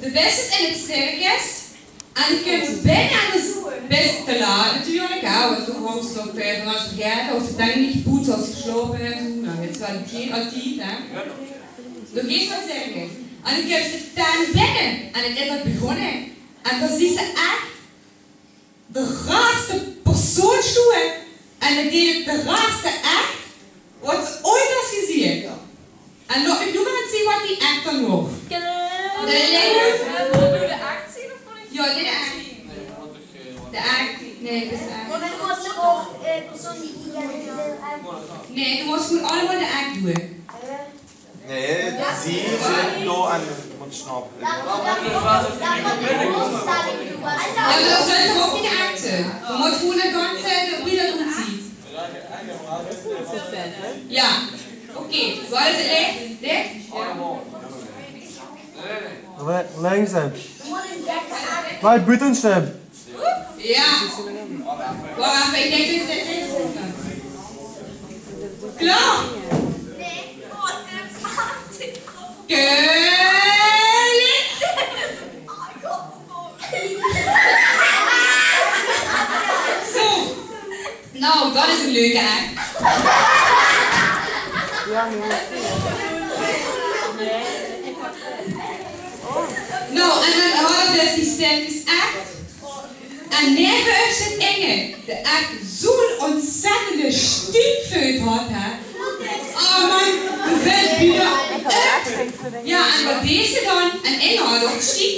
de beste in het circus. En je kunt bijna best te laat natuurlijk, hè, als je gewoon nog was vergeten, of het dan niet goed als geslopen hebt, nou het is wel geen actief, hè. Nog eens wat circus. En ik heb ze staan binnen en het is al begonnen. En dan zie ze echt de raarste persoonsstoelen. En dat deed de raarste echt wat ze ooit has gezien. En laat ik nu maar eens zien wat die echt dan nog. De act zien of wat? Ja, dit is echt. De act. Nee, dat is echt. Maar dan was er ook persoon die Nee, du musst gewoon allemaal de act doen. Nee, zie ze door en moet snappen. Ja, maar dat zijn toch ook niet de acten? Je moet gewoon de ganze wiederum zien. Ja, oké. Waar is het licht? Dit? Langsam. Wij buiten stem. Ja. Wacht even, ik denk dat dit is. Klaar? Zo. Nou, dat is een leuke act. Nou, en dan hadden we dus die circus act. En neben zit Inge, de echt zo'n ontzettende stiefveut had, hè. Oh man, de vent wieder. Ja, en wat deed ze dan? En Inge had ook stief.